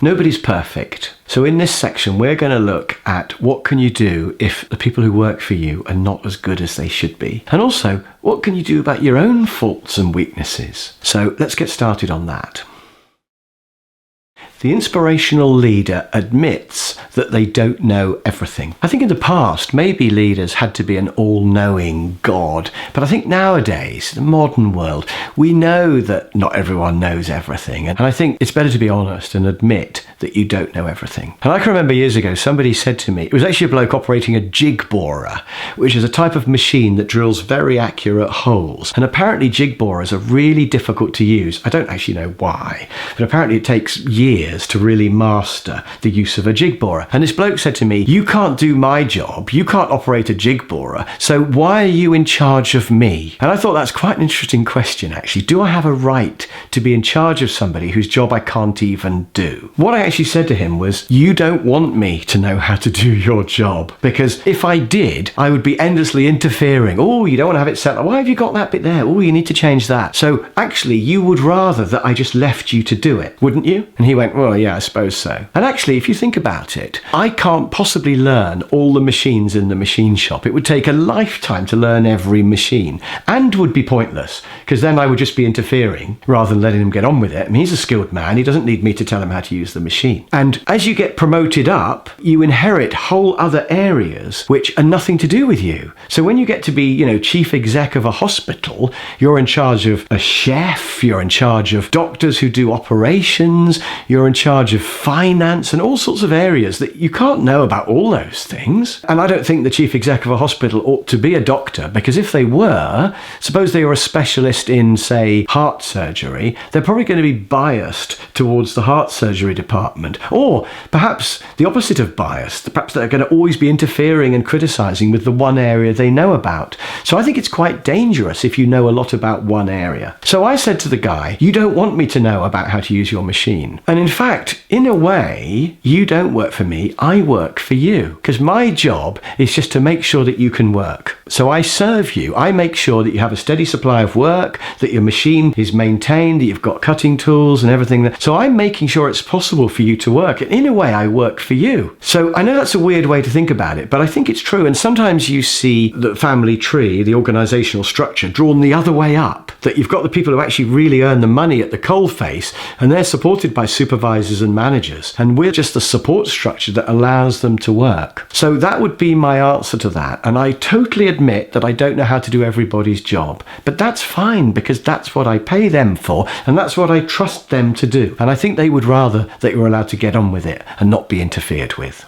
Nobody's perfect. So in this section, we're going to look at what can you do if the people who work for you are not as good as they should be. And also, what can you do about your own faults and weaknesses? So let's get started on that. The inspirational leader admits that they don't know everything. I think in the past, maybe leaders had to be an all-knowing God. But I think nowadays, the modern world, we know that not everyone knows everything. And I think it's better to be honest and admit that you don't know everything. And I can remember years ago, somebody said to me, it was actually a bloke operating a jig borer, which is a type of machine that drills very accurate holes. And apparently jig borers are really difficult to use. I don't actually know why, but apparently it takes years to really master the use of a jig borer. And this bloke said to me, you can't do my job, you can't operate a jig borer, so why are you in charge of me? And I thought that's quite an interesting question actually. Do I have a right to be in charge of somebody whose job I can't even do? What I actually said to him was, you don't want me to know how to do your job, because if I did, I would be endlessly interfering. Oh, you don't want to have it set up. Why have you got that bit there? Oh, you need to change that. So actually, you would rather that I just left you to do it, wouldn't you? And he went, well, yeah, I suppose so. And actually, if you think about it, I can't possibly learn all the machines in the machine shop. It would take a lifetime to learn every machine and would be pointless, because then I would just be interfering rather than letting him get on with it. I mean, he's a skilled man. He doesn't need me to tell him how to use the machine. And as you get promoted up, you inherit whole other areas which are nothing to do with you. So when you get to be, chief exec of a hospital, you're in charge of a chef, you're in charge of doctors who do operations, you're in charge of finance and all sorts of areas that you can't know about all those things. And I don't think the chief exec of a hospital ought to be a doctor, because if they were, suppose they were a specialist in, say, heart surgery, they're probably going to be biased towards the heart surgery department. Or perhaps the opposite of biased. Perhaps they're going to always be interfering and criticising with the one area they know about. So I think it's quite dangerous if you know a lot about one area. So I said to the guy, you don't want me to know about how to use your machine. And in fact, in a way, you don't work for me, I work for you. Because my job is just to make sure that you can work. So I serve you. I make sure that you have a steady supply of work, that your machine is maintained, that you've got cutting tools and everything. So I'm making sure it's possible for you to work. And in a way, I work for you. So I know that's a weird way to think about it, but I think it's true. And sometimes you see the family tree, the organizational structure, drawn the other way up. That you've got the people who actually really earn the money at the coalface, and they're supported by supervisors and managers. And we're just the support structure that allows them to work. So that would be my answer to that. And I totally admit that I don't know how to do everybody's job. But that's fine, because that's what I pay them for, and that's what I trust them to do. And I think they would rather that you're allowed to get on with it and not be interfered with.